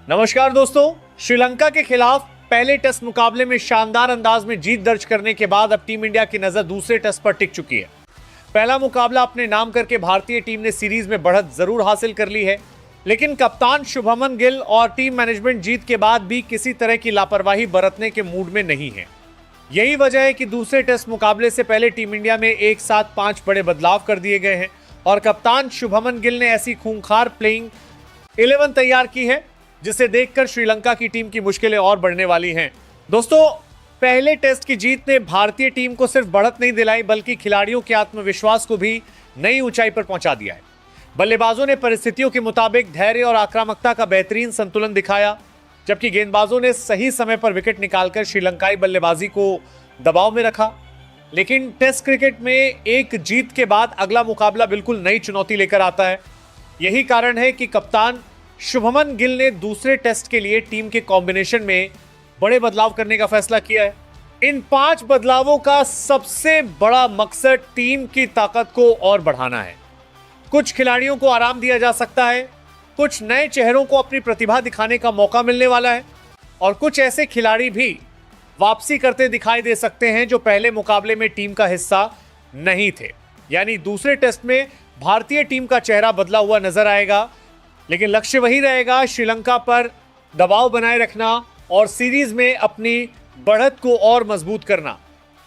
नमस्कार दोस्तों, श्रीलंका के खिलाफ पहले टेस्ट मुकाबले में शानदार अंदाज में जीत दर्ज करने के बाद अब टीम इंडिया की नजर दूसरे टेस्ट पर टिक चुकी है। पहला मुकाबला अपने नाम करके भारतीय टीम ने सीरीज में बढ़त जरूर हासिल कर ली है, लेकिन कप्तान शुभमन गिल और टीम मैनेजमेंट जीत के बाद भी किसी तरह की लापरवाही बरतने के मूड में नहीं है। यही वजह है कि दूसरे टेस्ट मुकाबले से पहले टीम इंडिया में एक साथ 5 बड़े बदलाव कर दिए गए हैं और कप्तान शुभमन गिल ने ऐसी खूंखार प्लेइंग 11 तैयार की है जिसे देखकर श्रीलंका की टीम की मुश्किलें और बढ़ने वाली हैं। दोस्तों, पहले टेस्ट की जीत ने भारतीय टीम को सिर्फ बढ़त नहीं दिलाई बल्कि खिलाड़ियों के आत्मविश्वास को भी नई ऊंचाई पर पहुंचा दिया है। बल्लेबाजों ने परिस्थितियों के मुताबिक धैर्य और आक्रामकता का बेहतरीन संतुलन दिखाया, जबकि गेंदबाजों ने सही समय पर विकेट निकालकर श्रीलंकाई बल्लेबाजी को दबाव में रखा। लेकिन टेस्ट क्रिकेट में एक जीत के बाद अगला मुकाबला बिल्कुल नई चुनौती लेकर आता है। यही कारण है कि कप्तान शुभमन गिल ने दूसरे टेस्ट के लिए टीम के कॉम्बिनेशन में बड़े बदलाव करने का फैसला किया है। इन 5 बदलावों का सबसे बड़ा मकसद टीम की ताकत को और बढ़ाना है। कुछ खिलाड़ियों को आराम दिया जा सकता है, कुछ नए चेहरों को अपनी प्रतिभा दिखाने का मौका मिलने वाला है और कुछ ऐसे खिलाड़ी भी वापसी करते दिखाई दे सकते हैं जो पहले मुकाबले में टीम का हिस्सा नहीं थे। यानी दूसरे टेस्ट में भारतीय टीम का चेहरा बदला हुआ नजर आएगा, लेकिन लक्ष्य वही रहेगा, श्रीलंका पर दबाव बनाए रखना और सीरीज में अपनी बढ़त को और मजबूत करना।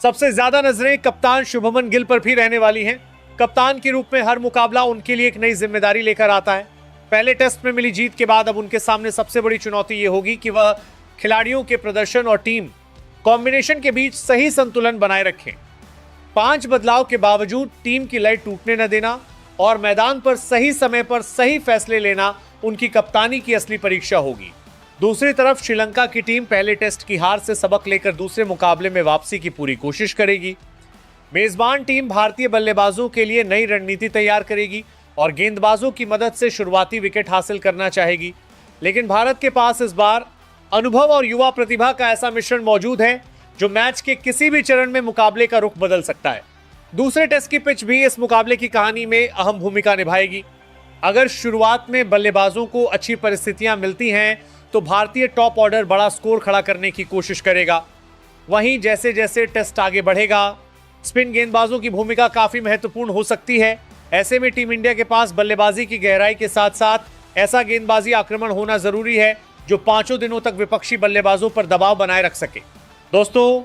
सबसे ज्यादा नजरें कप्तान शुभमन गिल पर भी रहने वाली हैं। कप्तान के रूप में हर मुकाबला उनके लिए एक नई जिम्मेदारी लेकर आता है। पहले टेस्ट में मिली जीत के बाद अब उनके सामने सबसे बड़ी चुनौती ये होगी कि वह खिलाड़ियों के प्रदर्शन और टीम कॉम्बिनेशन के बीच सही संतुलन बनाए रखें। 5 बदलाव के बावजूद टीम की लय टूटने न देना और मैदान पर सही समय पर सही फैसले लेना उनकी कप्तानी की असली परीक्षा होगी। दूसरी तरफ श्रीलंका की टीम पहले टेस्ट की हार से सबक लेकर दूसरे मुकाबले में वापसी की पूरी कोशिश करेगी। मेजबान टीम भारतीय बल्लेबाजों के लिए नई रणनीति तैयार करेगी और गेंदबाजों की मदद से शुरुआती विकेट हासिल करना चाहेगी। लेकिन भारत के पास इस बार अनुभव और युवा प्रतिभा का ऐसा मिश्रण मौजूद है जो मैच के किसी भी चरण में मुकाबले का रुख बदल सकता है। दूसरे टेस्ट की पिच भी इस मुकाबले की कहानी में अहम भूमिका निभाएगी। अगर शुरुआत में बल्लेबाजों को अच्छी परिस्थितियां मिलती हैं तो भारतीय टॉप ऑर्डर बड़ा स्कोर खड़ा करने की कोशिश करेगा। वहीं जैसे जैसे टेस्ट आगे बढ़ेगा, स्पिन गेंदबाजों की भूमिका काफी महत्वपूर्ण हो सकती है। ऐसे में टीम इंडिया के पास बल्लेबाजी की गहराई के साथ साथ ऐसा गेंदबाजी आक्रमण होना जरूरी है जो 5 दिनों तक विपक्षी बल्लेबाजों पर दबाव बनाए रख सके। दोस्तों,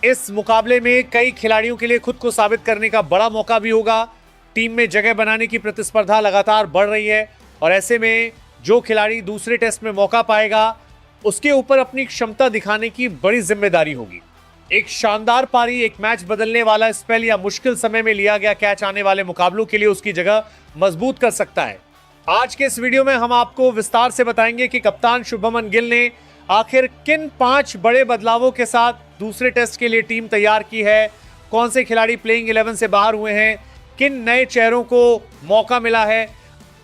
इस मुकाबले में कई खिलाड़ियों के लिए खुद को साबित करने का बड़ा मौका भी होगा। टीम में जगह बनाने की प्रतिस्पर्धा लगातार बढ़ रही है और ऐसे में जो खिलाड़ी दूसरे टेस्ट में मौका पाएगा उसके ऊपर अपनी क्षमता दिखाने की बड़ी जिम्मेदारी होगी। एक शानदार पारी, एक मैच बदलने वाला स्पेल या मुश्किल समय में लिया गया कैच आने वाले मुकाबलों के लिए उसकी जगह मजबूत कर सकता है। आज के इस वीडियो में हम आपको विस्तार से बताएंगे कि कप्तान शुभमन गिल ने आखिर किन 5 बड़े बदलावों के साथ दूसरे टेस्ट के लिए टीम तैयार की है, कौन से खिलाड़ी प्लेइंग 11 से बाहर हुए हैं, किन नए चेहरों को मौका मिला है,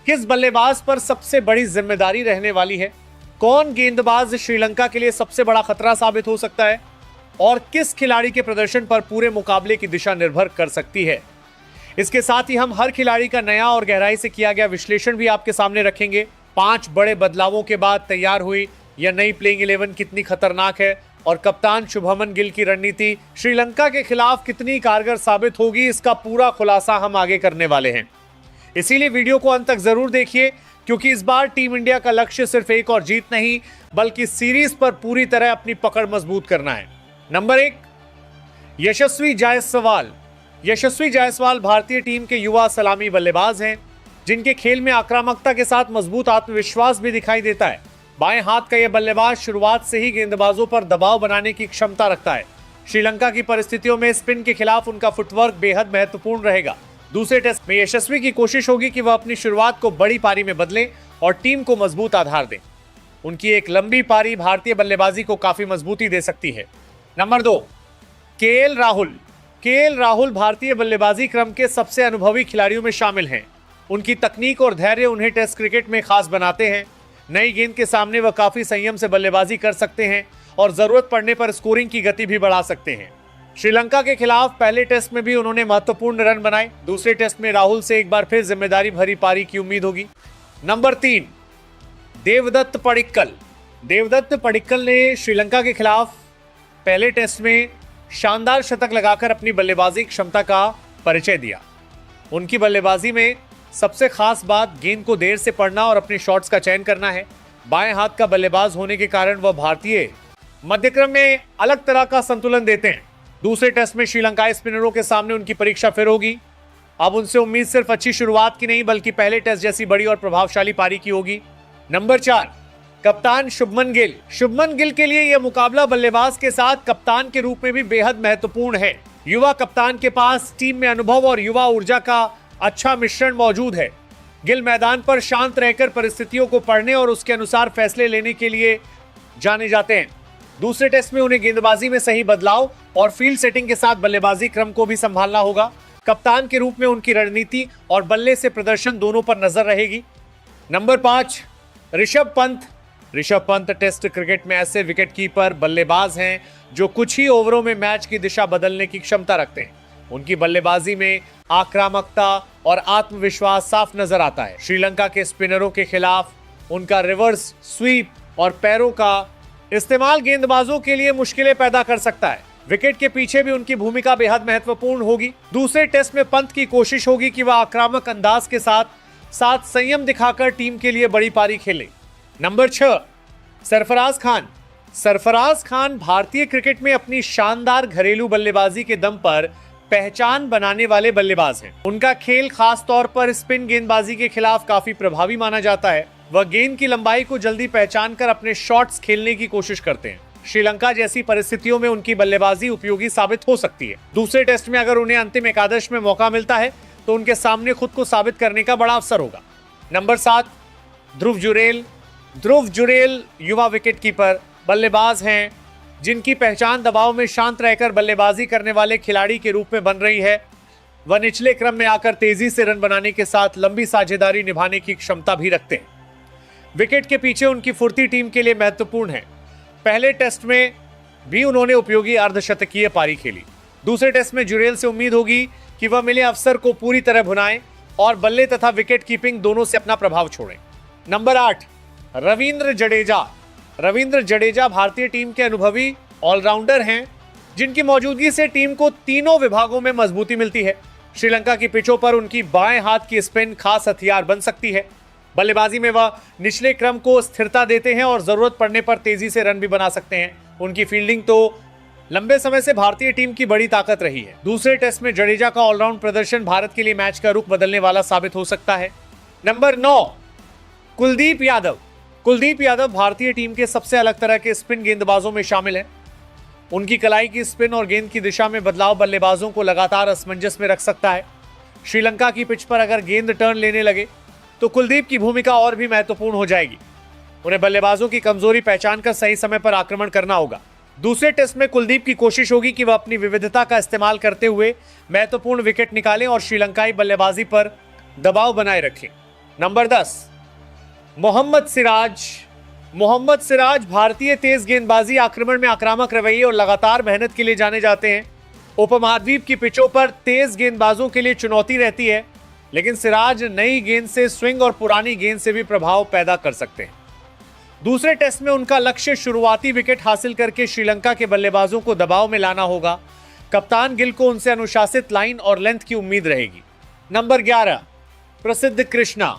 किस बल्लेबाज पर सबसे बड़ी जिम्मेदारी रहने वाली है, कौन गेंदबाज श्रीलंका के लिए सबसे बड़ा खतरा साबित हो सकता है और किस खिलाड़ी के प्रदर्शन पर पूरे मुकाबले की दिशा निर्भर कर सकती है। इसके साथ ही हम हर खिलाड़ी का नया और गहराई से किया गया विश्लेषण भी आपके सामने रखेंगे। 5 बड़े बदलावों के बाद तैयार हुई यह नई प्लेइंग 11 कितनी खतरनाक है और कप्तान शुभमन गिल की रणनीति श्रीलंका के खिलाफ कितनी कारगर साबित होगी, इसका पूरा खुलासा हम आगे करने वाले हैं। इसीलिए वीडियो को अंत तक जरूर देखिए, क्योंकि इस बार टीम इंडिया का लक्ष्य सिर्फ एक और जीत नहीं बल्कि सीरीज पर पूरी तरह अपनी पकड़ मजबूत करना है। नंबर 1, यशस्वी जायसवाल। यशस्वी जायसवाल भारतीय टीम के युवा सलामी बल्लेबाज हैं जिनके खेल में आक्रामकता के साथ मजबूत आत्मविश्वास भी दिखाई देता है। बाएं हाथ का यह बल्लेबाज शुरुआत से ही गेंदबाजों पर दबाव बनाने की क्षमता रखता है। श्रीलंका की परिस्थितियों में स्पिन के खिलाफ उनका फुटवर्क बेहद महत्वपूर्ण रहेगा। दूसरे टेस्ट में यशस्वी की कोशिश होगी कि वह अपनी शुरुआत को बड़ी पारी में बदलें और टीम को मजबूत आधार दें। उनकी एक लंबी पारी भारतीय बल्लेबाजी को काफी मजबूती दे सकती है। Number 2, KL Rahul. KL Rahul भारतीय बल्लेबाजी क्रम के सबसे अनुभवी खिलाड़ियों में शामिल हैं। उनकी तकनीक और धैर्य उन्हें टेस्ट क्रिकेट में खास बनाते हैं। नई गेंद के सामने वह काफी संयम से बल्लेबाजी कर सकते हैं और जरूरत पड़ने पर स्कोरिंग की गति भी बढ़ा सकते हैं। श्रीलंका के खिलाफ पहले टेस्ट में भी उन्होंने महत्वपूर्ण रन बनाए। दूसरे टेस्ट में राहुल से एक बार फिर जिम्मेदारी भरी पारी की उम्मीद होगी। नंबर 3, देवदत्त पडिक्कल। देवदत्त पडिक्कल ने श्रीलंका के खिलाफ पहले टेस्ट में शानदार शतक लगाकर अपनी बल्लेबाजी क्षमता का परिचय दिया। उनकी बल्लेबाजी में सबसे खास बात गेंद को देर से पढ़ना और अपने शॉट्स का चयन करना है। बाएं हाथ का बल्लेबाज होने के कारण वह भारतीय मध्यक्रम में अलग तरह का संतुलन देते हैं। दूसरे टेस्ट में श्रीलंकाई स्पिनरों के सामने उनकी परीक्षा फिर होगी। अब उनसे उम्मीद सिर्फ अच्छी शुरुआत की नहीं बल्कि पहले टेस्ट जैसी बड़ी और प्रभावशाली पारी की होगी। नंबर 4, कप्तान शुभमन गिल। शुभमन गिल के लिए यह मुकाबला बल्लेबाज के साथ कप्तान के रूप में भी बेहद महत्वपूर्ण है। युवा कप्तान के पास टीम में अनुभव और युवा ऊर्जा का अच्छा मिश्रण मौजूद है। गिल मैदान पर शांत रहकर परिस्थितियों को पढ़ने और उसके अनुसार फैसले लेने के लिए जाने जाते हैं। दूसरे टेस्ट में उन्हें गेंदबाजी में सही बदलाव और फील्ड सेटिंग के साथ बल्लेबाजी क्रम को भी संभालना होगा। कप्तान के रूप में उनकी रणनीति और बल्ले से प्रदर्शन दोनों पर नजर रहेगी। Number 5, Rishabh Pant. Rishabh Pant test cricket में ऐसे विकेटकीपर बल्लेबाज हैं जो कुछ ही ओवरों में मैच की दिशा बदलने की क्षमता रखते हैं। उनकी बल्लेबाजी में आक्रामकता और आत्मविश्वास साफ नजर आता है। श्रीलंका के स्पिनरों के खिलाफ उनका रिवर्स स्वीप और पैरों का इस्तेमाल गेंदबाजों के लिए मुश्किलें पैदा कर सकता है। विकेट के पीछे भी उनकी भूमिका बेहद महत्वपूर्ण होगी। दूसरे टेस्ट में पंत की कोशिश होगी कि वह आक्रामक अंदाज के साथ संयम दिखाकर टीम के लिए बड़ी पारी खेले। नंबर 6, सरफराज खान। सरफराज खान भारतीय क्रिकेट में अपनी शानदार घरेलू बल्लेबाजी के दम पर पहचान बनाने वाले बल्लेबाज हैं। उनका खेल खास तौर पर स्पिन गेंदबाजी के खिलाफ काफी प्रभावी माना जाता है। वह गेंद की लंबाई को जल्दी पहचान कर अपने शॉट्स खेलने की कोशिश करते हैं। श्रीलंका जैसी परिस्थितियों में उनकी बल्लेबाजी उपयोगी साबित हो सकती है। दूसरे टेस्ट में अगर उन्हें अंतिम एकादश में मौका मिलता है तो उनके सामने खुद को साबित करने का बड़ा अवसर होगा। नंबर 7, ध्रुव जुरेल। ध्रुव जुरेल युवा विकेटकीपर बल्लेबाज हैं जिनकी पहचान दबाव में शांत रहकर बल्लेबाजी करने वाले खिलाड़ी के रूप में बन रही है। वह निचले क्रम में आकर तेजी से रन बनाने के साथ लंबी साझेदारी निभाने की क्षमता भी रखते हैं। विकेट के पीछे उनकी फुर्ती टीम के लिए महत्वपूर्ण है। पहले टेस्ट में भी उन्होंने उपयोगी अर्धशतकीय पारी खेली। दूसरे टेस्ट में जुरेल से उम्मीद होगी कि वह मिले अवसर को पूरी तरह भुनाएं और बल्ले तथा विकेट कीपिंग दोनों से अपना प्रभाव छोड़ें। नंबर 8, रविंद्र जडेजा। रविंद्र जडेजा भारतीय टीम के अनुभवी ऑलराउंडर हैं जिनकी मौजूदगी से टीम को तीनों विभागों में मजबूती मिलती है। श्रीलंका की पिचों पर उनकी बाएं हाथ की स्पिन खास हथियार बन सकती है। बल्लेबाजी में वह निचले क्रम को स्थिरता देते हैं और जरूरत पड़ने पर तेजी से रन भी बना सकते हैं। उनकी फील्डिंग तो लंबे समय से भारतीय टीम की बड़ी ताकत रही है। दूसरे टेस्ट में जडेजा का ऑलराउंड प्रदर्शन भारत के लिए मैच का रुख बदलने वाला साबित हो सकता है। नंबर 9, कुलदीप यादव। कुलदीप यादव भारतीय टीम के सबसे अलग तरह के स्पिन गेंदबाजों में शामिल हैं। उनकी कलाई की स्पिन और गेंद की दिशा में बदलाव बल्लेबाजों को लगातार असमंजस में रख सकता है। श्रीलंका की पिच पर अगर गेंद टर्न लेने लगे तो कुलदीप की भूमिका और भी महत्वपूर्ण हो जाएगी। उन्हें बल्लेबाजों की कमजोरी पहचान कर सही समय पर आक्रमण करना होगा। दूसरे टेस्ट में कुलदीप की कोशिश होगी कि वह अपनी विविधता का इस्तेमाल करते हुए महत्वपूर्ण विकेट निकालें और श्रीलंकाई बल्लेबाजी पर दबाव बनाए रखें। नंबर 10, मोहम्मद सिराज। मोहम्मद सिराज भारतीय तेज गेंदबाजी, आक्रमण में आक्रामक रवैये और लगातार मेहनत के लिए जाने जाते हैं। उपमहाद्वीप की पिचों पर तेज गेंदबाजों के लिए चुनौती रहती है, लेकिन सिराज नई गेंद से स्विंग और पुरानी गेंद से भी प्रभाव पैदा कर सकते हैं। दूसरे टेस्ट में उनका लक्ष्य शुरुआती विकेट हासिल करके श्रीलंका के बल्लेबाजों को दबाव में लाना होगा। कप्तान गिल को उनसे अनुशासित लाइन और लेंथ की उम्मीद रहेगी। नंबर 11, प्रसिद्ध कृष्णा।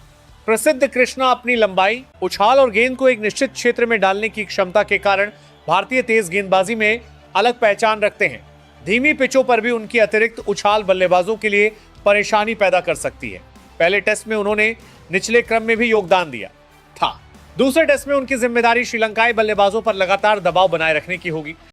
प्रसिद्ध कृष्णा अपनी लंबाई, उछाल और गेंद को एक निश्चित क्षेत्र में डालने की क्षमता के कारण भारतीय तेज गेंदबाजी में अलग पहचान रखते हैं। धीमी पिचों पर भी उनकी अतिरिक्त उछाल बल्लेबाजों के लिए परेशानी पैदा कर सकती है। पहले टेस्ट में उन्होंने निचले क्रम में भी योगदान दिया था। दूसरे टेस्ट में उनकी जिम्मेदारी श्रीलंकाई बल्लेबाजों पर लगातार दबाव बनाए रखने की होगी।